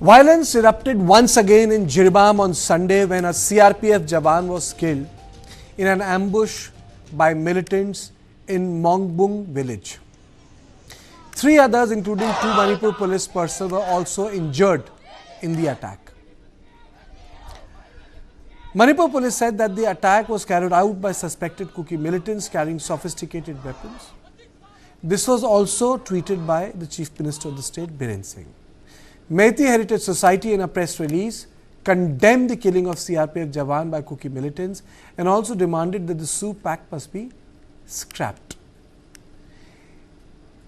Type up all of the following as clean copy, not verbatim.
Violence erupted once again in Jiirbam on Sunday when a CRPF jawan was killed in an ambush by militants in Kuki Village. 3 others, including 2 Manipur police personnel, were also injured in the attack. Manipur police said that the attack was carried out by suspected Kuki militants carrying sophisticated weapons. This was also tweeted by the Chief Minister of the state, Biren Singh. Meitei Heritage Society, in a press release, condemned the killing of CRPF jawan by Kuki militants and also demanded that the Sioux pact must be scrapped.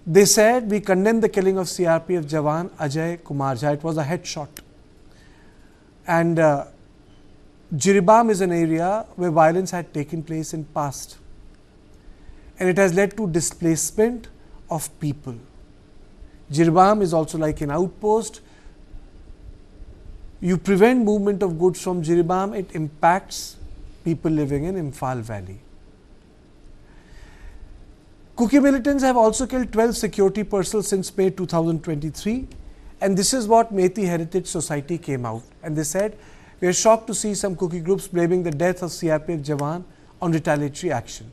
They said, we condemn the killing of CRPF jawan Ajay Kumar Jha. It was a headshot. And Jiribam is an area where violence had taken place in past. And it has led to displacement of people. Jiirbam is also like an outpost. You prevent movement of goods from Jiribam, it impacts people living in Imphal Valley. Kuki militants have also killed 12 security personnel since May 2023, and this is what Meitei Heritage Society came out, and they said, we are shocked to see some Kuki groups blaming the death of CRPF jawan on retaliatory action.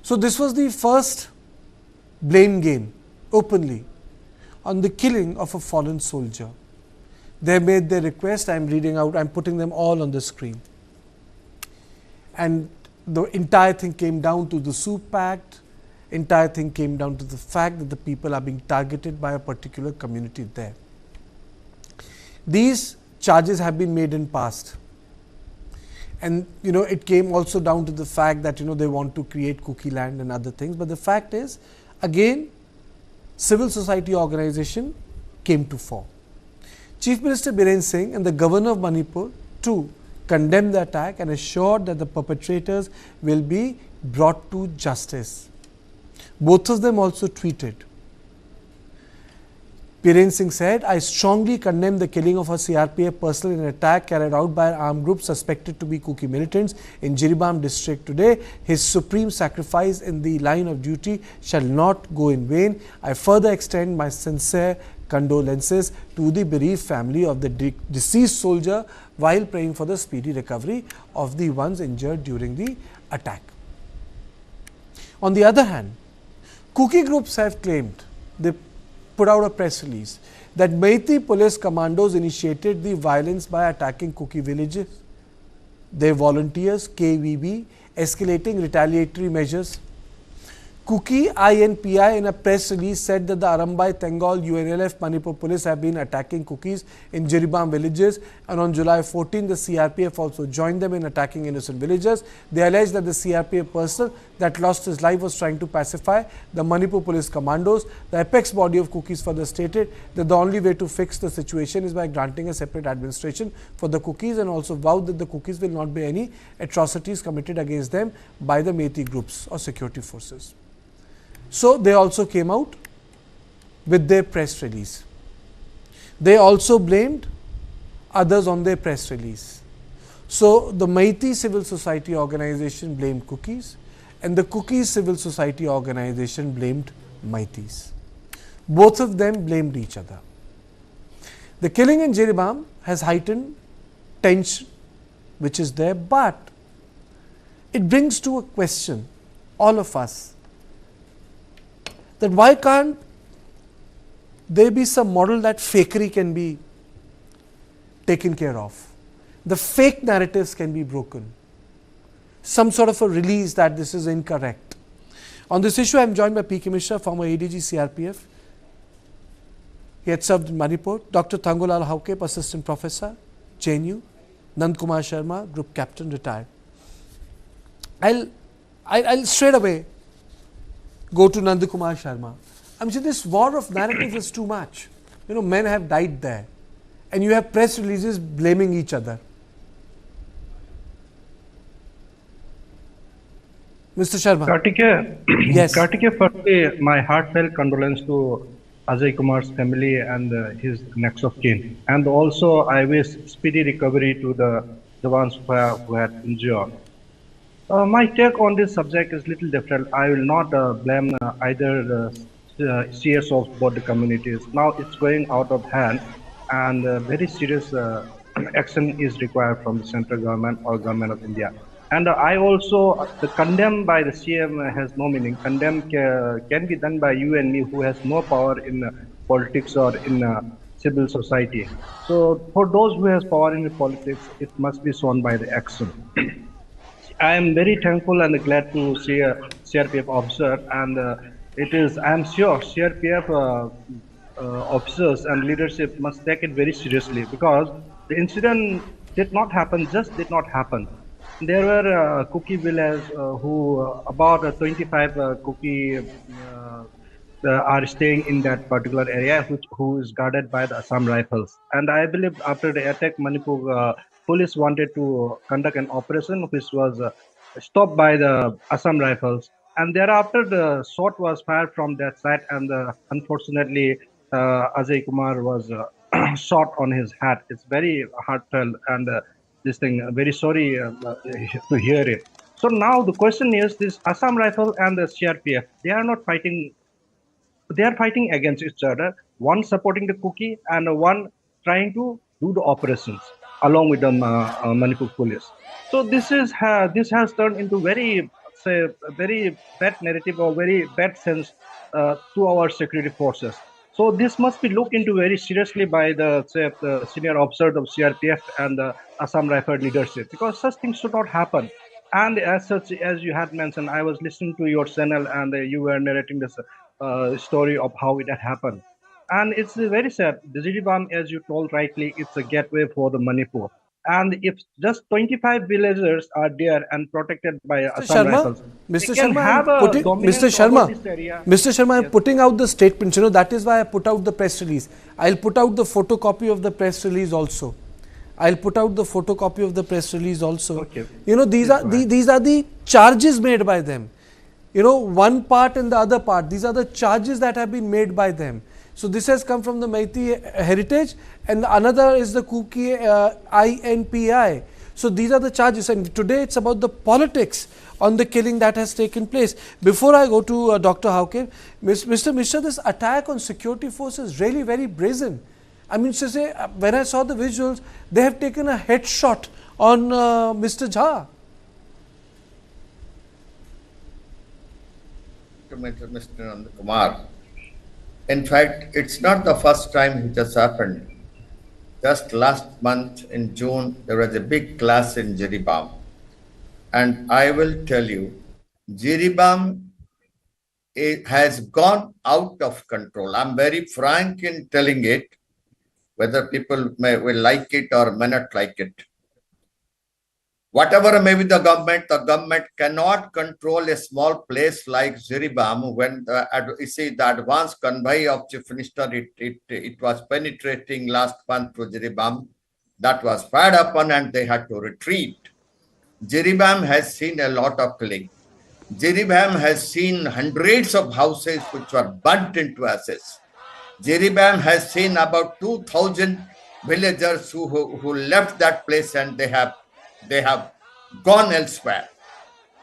So this was the first blame game openly on the killing of a fallen soldier. They made their request. I am reading out, I am putting them all on the screen. And the entire thing came down to the Sioux pact, entire thing came down to the fact that the people are being targeted by a particular community there. These charges have been made in past. And it came also down to the fact that they want to create Kuki land and other things. But the fact is, again, civil society organization came to fore. Chief Minister Biren Singh and the Governor of Manipur too condemned the attack and assured that the perpetrators will be brought to justice. Both of them also tweeted. Biren Singh said, I strongly condemn the killing of a CRPF personnel in an attack carried out by an armed group suspected to be Kuki militants in Jiirbam district today. His supreme sacrifice in the line of duty shall not go in vain. I further extend my sincere condolences to the bereaved family of the deceased soldier while praying for the speedy recovery of the ones injured during the attack. On the other hand, Kuki groups have claimed, they put out a press release, that Meitei police commandos initiated the violence by attacking Kuki villages, their volunteers, KVB, escalating retaliatory measures. Kuki INPI in a press release said that the Arambai, Tengal, UNLF, Manipur police have been attacking Kukis in Jiirbam villages, and on July 14 the CRPF also joined them in attacking innocent villagers. They allege that the CRPF personnel that lost his life was trying to pacify the Manipur police commandos. The apex body of Kukis further stated that the only way to fix the situation is by granting a separate administration for the Kukis, and also vowed that the Kukis will not be any atrocities committed against them by the Meitei groups or security forces. So they also came out with their press release. They also blamed others on their press release. So the Meitei civil society organization blamed Kukis, and the Kuki civil society organization blamed Meiteis. Both of them blamed each other. The killing in Jiirbam has heightened tension which is there, but it brings to a question all of us, that why can't there be some model that fakery can be taken care of? The fake narratives can be broken. Some sort of a release that this is incorrect. On this issue, I am joined by P.K. Mishra, former ADG CRPF. He had served in Manipur. Dr. Thangolal Haukep, Assistant Professor, JNU. Nand Kumar Sharma, Group Captain, retired. I'll straight away go to Nand Kumar Sharma. I'm saying this war of narrative is too much. Men have died there, and you have press releases blaming each other. Mr. Sharma. Kartikeya, yes. Kartikeya, firstly, my heartfelt condolence to Ajay Kumar's family and his next of kin. And also, I wish speedy recovery to the ones who had injured. My take on this subject is little different. I will not blame either the CS of both the communities. Now it's going out of hand. and very serious action is required from the central government or government of India. And I also, the condemn by the CM has no meaning. Condemn can be done by you and me who has no power in politics or in civil society. So for those who has power in politics, it must be shown by the action. I am very thankful and glad to see a CRPF officer, and I am sure CRPF officers and leadership must take it very seriously, because the incident did not happen, just did not happen. There were Kuki Village who about 25 Kuki are staying in that particular area, who is guarded by the Assam Rifles. And I believe after the attack, Manipur police wanted to conduct an operation, which was stopped by the Assam Rifles. And thereafter, the shot was fired from that side, and unfortunately, Ajay Kumar was shot on his head. It's very heartfelt, and this thing, very sorry to hear it. So now the question is, this Assam Rifle and the CRPF, they are not fighting, they are fighting against each other, one supporting the Kuki and one trying to do the operations along with the Manipur police. So this has turned into very, say, a very bad narrative or very bad sense to our security forces. So this must be looked into very seriously by the, say, the senior officers of CRPF and the Assam Rifle leadership, because such things should not happen. And as such, as you had mentioned, I was listening to your channel, and you were narrating this story of how it had happened. And it's very sad. The Jiribam, as you told rightly, it's a gateway for the Manipur. And if just 25 villagers are there and protected by Mr. Assam Sharma, Rifles, Mr. they can Sharma, have I'm a putting, dominance Mr. Sharma, over this area. Mr. Sharma, I'm Yes. putting out the statement. You know, that is why I put out the press release. I'll put out the photocopy of the press release also. I'll put out the photocopy of the press release also. Okay. You know, these are the charges made by them. You know, one part and the other part. These are the charges that have been made by them. So this has come from the Meitei Heritage, and another is the Kuki INPI. So these are the charges, and today it's about the politics on the killing that has taken place. Before I go to Dr. Hauke, Mr. Mishra, this attack on security forces is really very brazen. I mean, to say, when I saw the visuals, they have taken a headshot on Mr. Jha. Mr. Kumar. In fact, it's not the first time it has happened. Just last month in June, there was a big clash in Jiribam. And I will tell you, Jiirbam has gone out of control. I'm very frank in telling it, whether people will like it or may not like it. Whatever may be the government cannot control a small place like Jiribam when you see the advance convoy of Chief Minister, it was penetrating last month to Jiribam. That was fired upon and they had to retreat. Jiribam has seen a lot of killing. Jiribam has seen hundreds of houses which were burnt into ashes. Jiribam has seen about 2,000 villagers who left that place and they have gone elsewhere.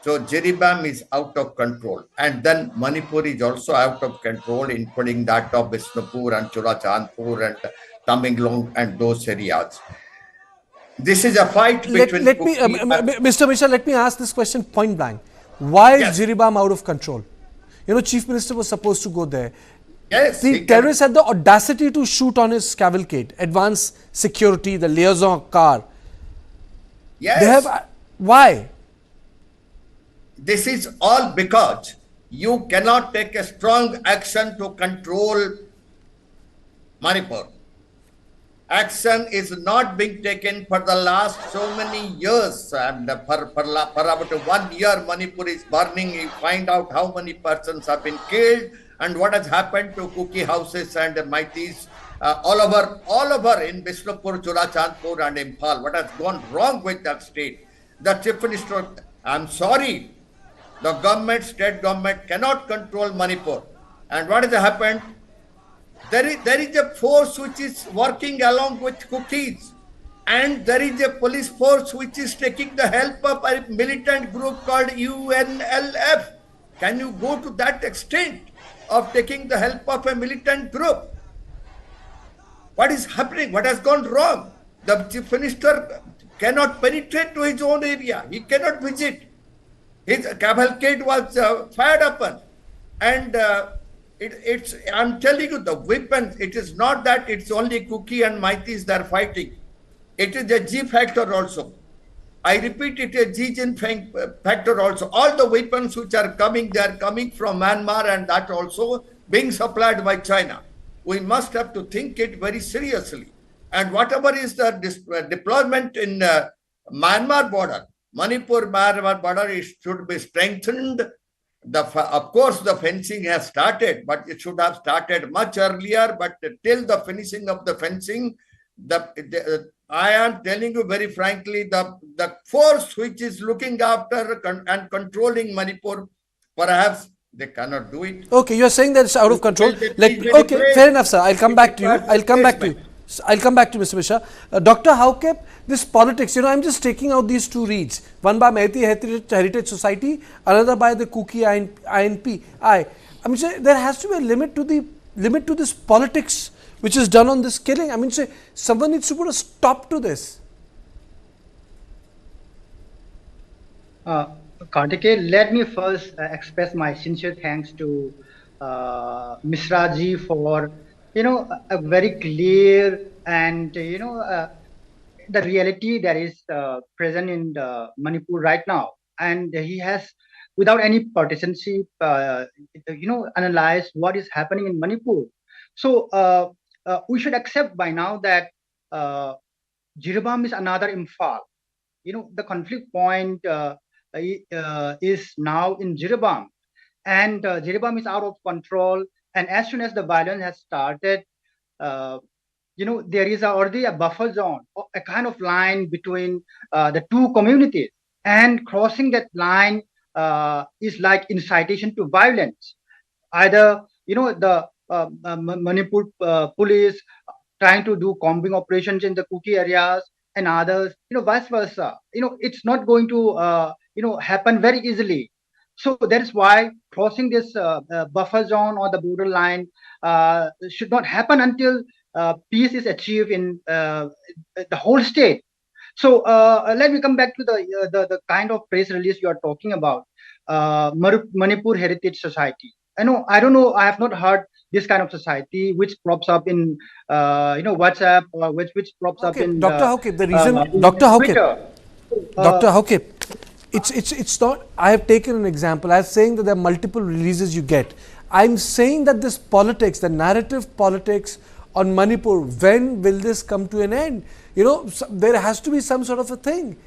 So Jiribam is out of control. And then Manipur is also out of control, including that of Bishnupur and Churachandpur and Tamenglong and those areas. This is a fight between Mr. Mishra, let me ask this question point blank. Why is Jiribam out of control? You know, Chief Minister was supposed to go there. Yes, the terrorists had the audacity to shoot on his cavalcade, advanced security, the liaison car. Yes. They have, why? This is all because you cannot take a strong action to control Manipur. Action is not being taken for the last so many years, and for about 1 year Manipur is burning. You find out how many persons have been killed and what has happened to Kuki houses and Meiteis all over in Bishnupur, Churachandpur and Imphal. What has gone wrong with that state? The Chief Minister, I'm sorry, the state government cannot control Manipur. And what has happened? There is a force which is working along with Kukis, and there is a police force which is taking the help of a militant group called UNLF. Can you go to that extent of taking the help of a militant group? What is happening? What has gone wrong? The chief minister cannot penetrate to his own area. He cannot visit. His cavalcade was fired upon. And I'm telling you, the weapons, it is not that it's only Kuki and Meiteis that are fighting. It is a G factor also. I repeat, it is a G factor also. All the weapons which are coming, they are coming from Myanmar, and that also being supplied by China. We must have to think it very seriously. And whatever is the deployment in Myanmar border, Manipur-Myanmar border, it should be strengthened. Of course, the fencing has started, but it should have started much earlier. But till the finishing of the fencing, I am telling you very frankly, the force which is looking after and controlling Manipur, perhaps they cannot do it. Okay, you are saying that it's out of control. Okay, fair enough, sir. I'll come back to you. I'll come back to you. I'll come back to Mr. Mishra. Dr. Haukep, this politics, I'm just taking out these two reads. One by Meitei Heritage Society, another by the Kuki INP. I mean, there has to be a limit to this politics which is done on this killing. I mean, someone needs to put a stop to this. Kartikeya, let me first express my sincere thanks to Mishra ji for a very clear and the reality that is present in Manipur right now, and he has, without any partisanship, analyzed what is happening in Manipur. So we should accept by now that Jiirbam is another Imphal. The conflict point is now in Jiribam, and Jiribam is out of control. And as soon as the violence has started, there is already a buffer zone, a kind of line between the two communities, and crossing that line is like incitation to violence. Either the Manipur police trying to do combing operations in the Kuki areas, and others, vice versa. It's not going to happen very easily. So that is why crossing this buffer zone or the borderline should not happen until peace is achieved in the whole state. So let me come back to the kind of press release you are talking about, Manipur Heritage Society. I don't know. I have not heard this kind of society which props up in WhatsApp, or which props up in Dr. Haukep. The reason, Dr. Haukep, Dr. Haukep, it's not. I have taken an example. I'm saying that there are multiple releases you get. I'm saying that this politics, the narrative politics on Manipur, when will this come to an end? There has to be some sort of a thing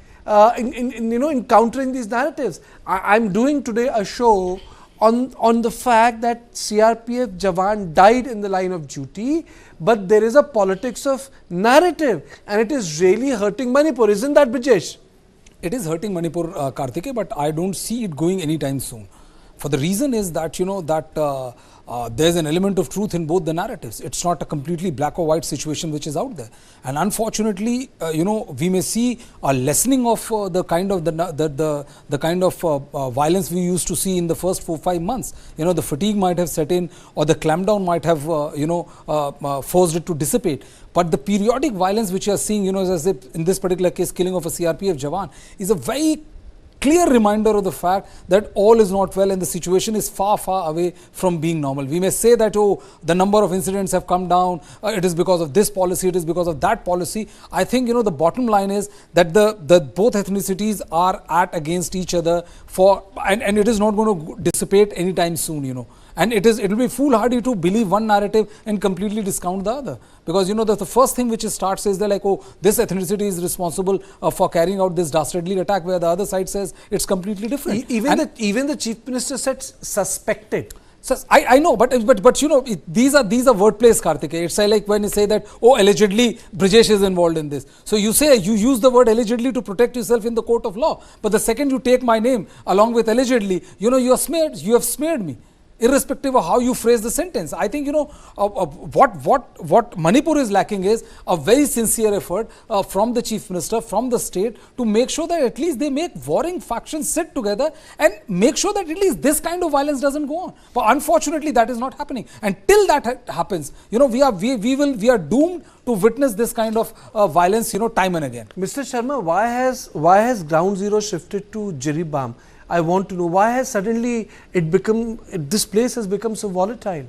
in countering these narratives. I'm doing today a show on the fact that CRPF jawan died in the line of duty, but there is a politics of narrative, and it is really hurting Manipur. Isn't that, Brijesh? It is hurting Manipur, Kartikeya, but I don't see it going anytime soon. For the reason is that, there's an element of truth in both the narratives. It's not a completely black or white situation which is out there. And unfortunately, we may see a lessening of the kind of violence we used to see in the first 4-5 months. The fatigue might have set in, or the clampdown might have, forced it to dissipate. But the periodic violence which you are seeing, as in this particular case, killing of a CRPF jawan, is a very clear reminder of the fact that all is not well and the situation is far, far away from being normal. We may say that, the number of incidents have come down, it is because of this policy, it is because of that policy. I think, the bottom line is that the both ethnicities are at against each other and it is not going to dissipate anytime soon, And it will be foolhardy to believe one narrative and completely discount the other. Because, the first thing which starts is like, this ethnicity is responsible for carrying out this dastardly attack, where the other side says it's completely different. Even the Chief Minister said suspected. So I know, but these are wordplays, Kartikeya. It's like when you say that, allegedly Brijesh is involved in this. So you use the word allegedly to protect yourself in the court of law. But the second you take my name along with allegedly, you have smeared me. irrespective of how you phrase the sentence. I think, what Manipur is lacking is a very sincere effort from the Chief Minister, from the state, to make sure that at least they make warring factions sit together and make sure that at least this kind of violence doesn't go on. But unfortunately, that is not happening. And till that happens, we are doomed to witness this kind of violence, time and again. Mr. Sharma, why has Ground Zero shifted to Jiribam? I want to know why has suddenly this place has become so volatile.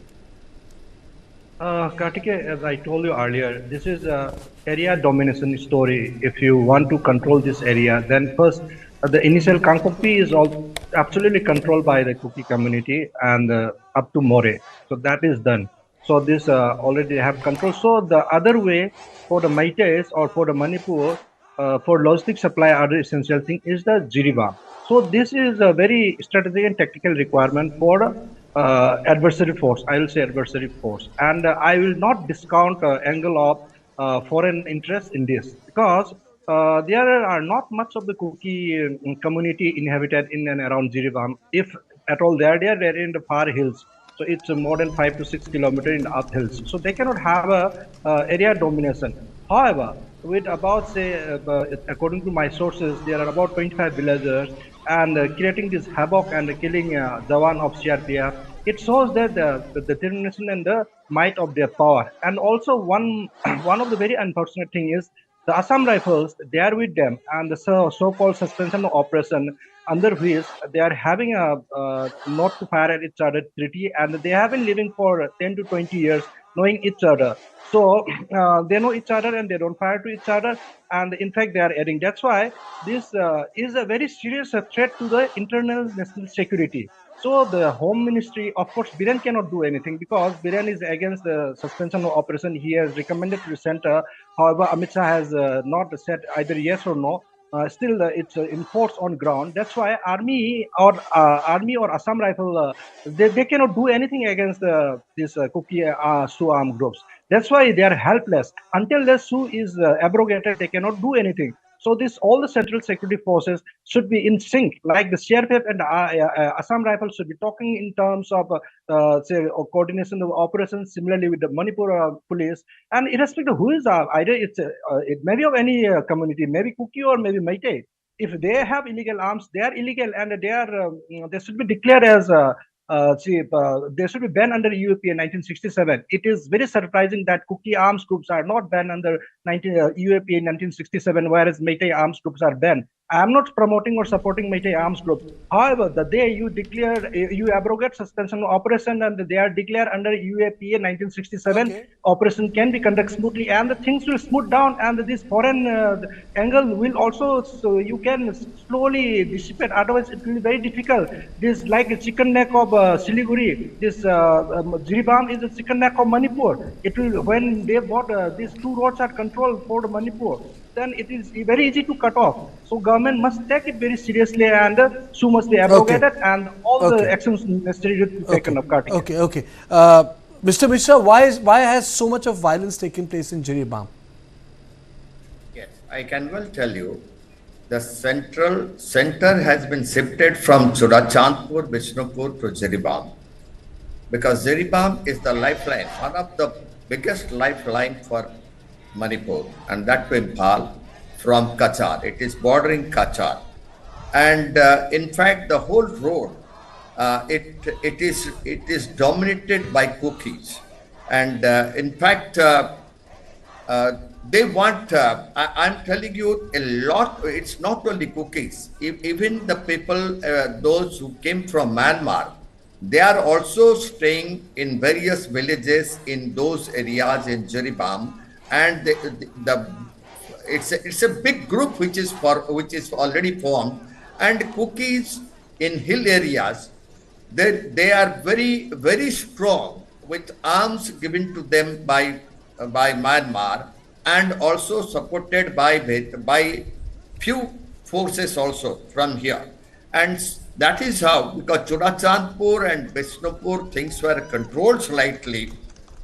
Kartike, as I told you earlier, this is a area domination story. If you want to control this area, then first the initial Kangpokpi is all absolutely controlled by the Kuki community and up to More. So that is done. So this already have control. So the other way for the Meiteis or for the Manipur, for logistic supply, other essential thing is the Jiribam. So this is a very strategic and tactical requirement for adversary force. I will say adversary force, and I will not discount angle of foreign interest in this, because there are not much of the Kuki community inhabited in and around Jiribam. If at all they are there, they're in the far hills. So it's more than 5 to 6 kilometers in the up hills. So they cannot have a area domination. However, with about, say, according to my sources, there are about 25 villagers, and creating this havoc and killing jawan of CRPF, it shows that the determination and the might of their power. And also one of the very unfortunate thing is the Assam Rifles, they are with them, and the so-called suspension operation, under which they are having a not to fire at each other treaty, and they have been living for 10 to 20 years knowing each other. So they know each other and they don't fire to each other, and in fact they are adding. That's why this is a very serious threat to the internal national security. So the Home Ministry, of course, Biren cannot do anything because Biren is against the suspension of operation. He has recommended to the center. However, Amit Shah has not said either yes or no. Still, it's in force on ground. That's why army or Assam Rifle, they cannot do anything against this Kuki Sioux armed groups. That's why they are helpless. Until the Sioux is abrogated, they cannot do anything. So all the central security forces should be in sync, like the CRPF and Assam Rifles should be talking in terms of say coordination of operations. Similarly with the Manipur police, and irrespective of who is either it may be of any community, maybe Kuki or maybe Meitei. If they have illegal arms, they are illegal, and they should be declared as they should be banned under UAP in 1967. It is very surprising that Kuki arms groups are not banned under UAP in 1967, whereas Meitei arms groups are banned. I am not promoting or supporting Meitei arms groups. However, the day you abrogate suspension operation and they are declared under UAP in 1967, operation can be conducted smoothly and the things will smooth down, and this foreign angle will also, so you can slowly dissipate. Otherwise, it will be very difficult. This like a chicken neck of Siliguri. This Jiirbam is a chicken neck of Manipur. It will, when they bought these two roads are controlled for the Manipur, then it is very easy to cut off. So government must take it very seriously, and Sioux must be abrogated, and all the actions necessary to be taken up. Okay. Mr. Mishra, why has so much of violence taken place in Jiribam? Yes, I can well tell you. The center has been shifted from Churachandpur, Bishnupur to Jiribam, because Jiribam is the lifeline, one of the biggest lifeline for Manipur, and that to Impal from Kachar. It is bordering Kachar, and in fact the whole road it is dominated by Kukis, and in fact they want. I'm telling you a lot. It's not only Kukis. Even the people, those who came from Myanmar, they are also staying in various villages in those areas in Jiribam. And it's a big group which is already formed, and Kukis in hill areas, they are very, very strong with arms given to them by Myanmar, and also supported by few forces also from here. And that is how, because Churachandpur and Bishnupur things were controlled slightly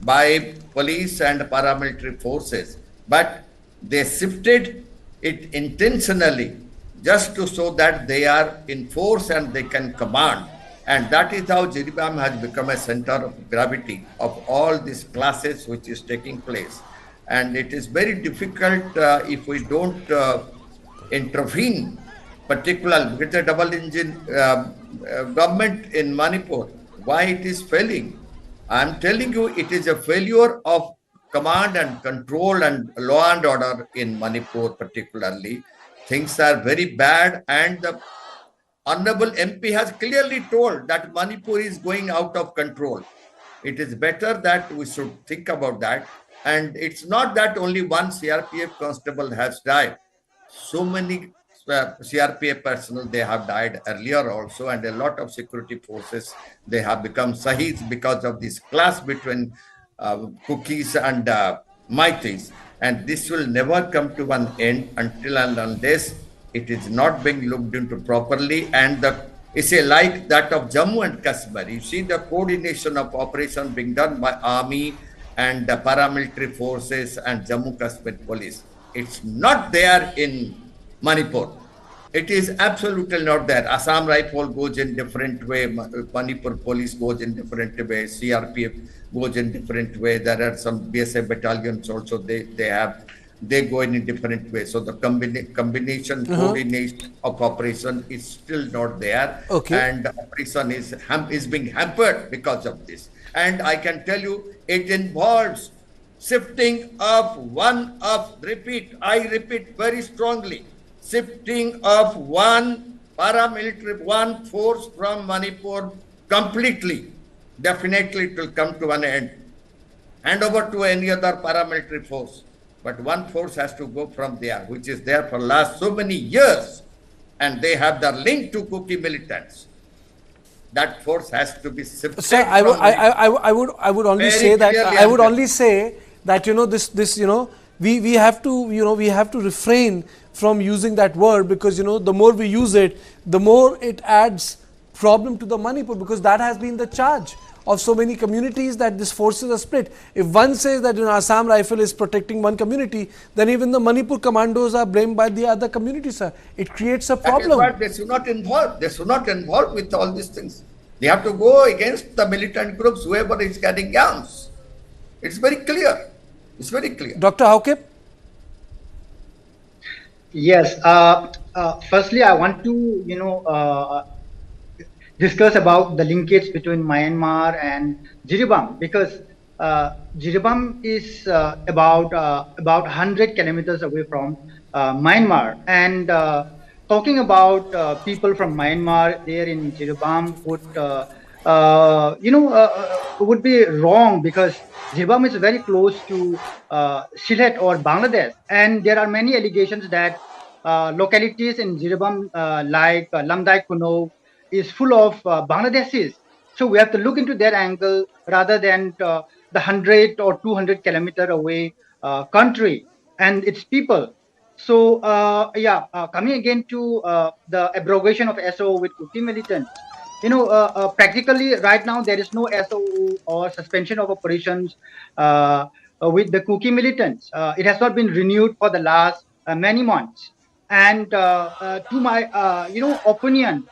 by police and paramilitary forces, but they shifted it intentionally just to show that they are in force and they can command. And that is how Jiribam has become a center of gravity of all these classes which is taking place. And it is very difficult if we don't intervene, particularly with the double engine government in Manipur. Why it is failing? I am telling you, it is a failure of command and control and law and order in Manipur particularly. Things are very bad, and the Honorable MP has clearly told that Manipur is going out of control. It is better that we should think about that. And it's not that only one CRPF constable has died. So many CRPF personnel, they have died earlier also, and a lot of security forces, they have become Sahids because of this clash between Kukis and Meiteis. And this will never come to an end until and unless it is not being looked into properly. And it's a like that of Jammu and Kashmir. You see the coordination of operation being done by army and the paramilitary forces and Jammu Kashmir police. It's not there in Manipur. It is absolutely not there. Assam Rifle goes in different way. Manipur police goes in different way. CRPF goes in different way. There are some BSF battalions also. They go in a different way. So the combination, coordination of operation is still not there. Okay. And the operation is being hampered because of this. And I can tell you, it involves shifting of I repeat very strongly, shifting of one paramilitary, one force from Manipur completely. Definitely it will come to an end. Hand over to any other paramilitary force. But one force has to go from there, which is there for last so many years. And they have the link to Kuki militants. That force has to be shifted. Sir, I would only say that we have to refrain from using that word, because the more we use it, the more it adds problem to the Manipur, because that has been the charge of so many communities, that these forces are split. If one says that Assam Rifle is protecting one community, then even the Manipur commandos are blamed by the other communities, sir. It creates a problem. That is why they should not involve. They should not involve with all these things. They have to go against the militant groups, whoever is getting arms. It's very clear. It's very clear. Dr. Haukip? Yes. Firstly, I want to, discuss about the linkage between Myanmar and Jiribam, because Jiirbam is about 100 kilometers away from Myanmar, and talking about people from Myanmar there in Jiirbam would be wrong, because Jiirbam is very close to Sylhet or Bangladesh, and there are many allegations that localities in Jiirbam like Lamdai Kuno is full of Bangladeshis. So we have to look into that angle rather than the 100 or 200 kilometer away country and its people. So coming again to the abrogation of SO with Kuki militants, practically right now there is no SO or suspension of operations with the Kuki militants. It has not been renewed for the last many months. And to my opinion,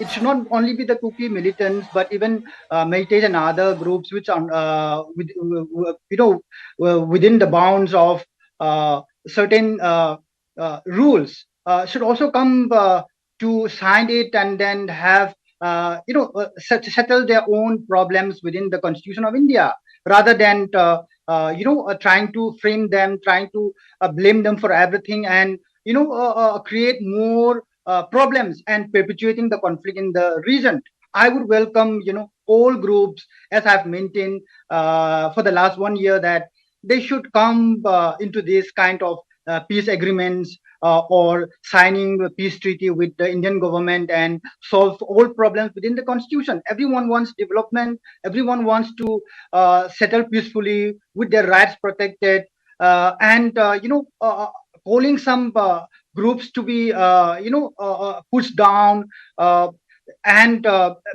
it should not only be the Kuki militants, but even Meitei and other groups which are within the bounds of certain rules should also come to sign it and then have settle their own problems within the Constitution of India, rather than trying to frame them, trying to blame them for everything, and create more problems and perpetuating the conflict in the region. I would welcome, all groups, as I've maintained for the last 1 year, that they should come into this kind of peace agreements or signing a peace treaty with the Indian government and solve all problems within the constitution. Everyone wants development. Everyone wants to settle peacefully with their rights protected, and calling some groups to be pushed down and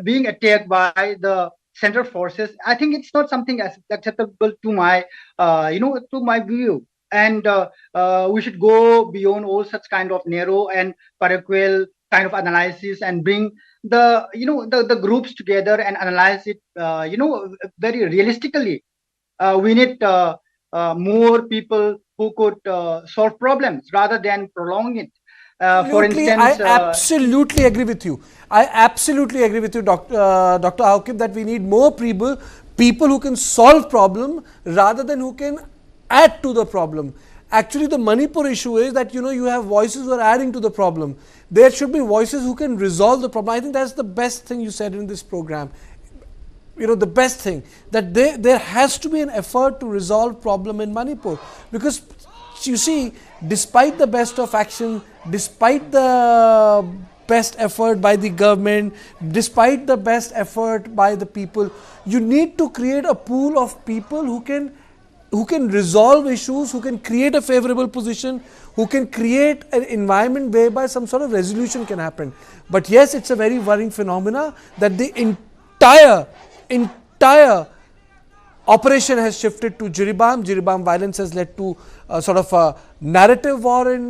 being attacked by the central forces. I think it's not something acceptable to my to my view, and we should go beyond all such kind of narrow and parochial kind of analysis and bring the groups together and analyze it, very realistically. We need more people who could solve problems rather than prolong it. For Absolutely, instance, I absolutely agree with you. I absolutely agree with you, Dr. Haukib, that we need more people who can solve problem rather than who can add to the problem. Actually, the Manipur issue is that you have voices who are adding to the problem. There should be voices who can resolve the problem. I think that's the best thing you said in this program. The best thing that there has to be an effort to resolve problem in Manipur, because you see, despite the best of action, despite the best effort by the government, despite the best effort by the people, you need to create a pool of people who can resolve issues, who can create a favorable position, who can create an environment whereby some sort of resolution can happen. But yes, it's a very worrying phenomena that the entire operation has shifted to Jiribam. Jiribam violence has led to a sort of a narrative war in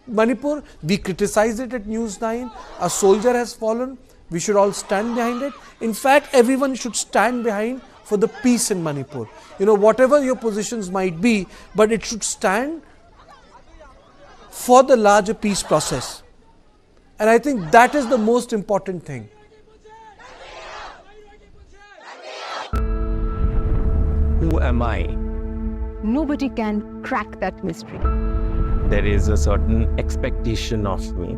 Manipur. We criticized it at News 9. A soldier has fallen. We should all stand behind it. In fact, everyone should stand behind for the peace in Manipur. Whatever your positions might be, but it should stand for the larger peace process. And I think that is the most important thing. Who am I? Nobody can crack that mystery. There is a certain expectation of me.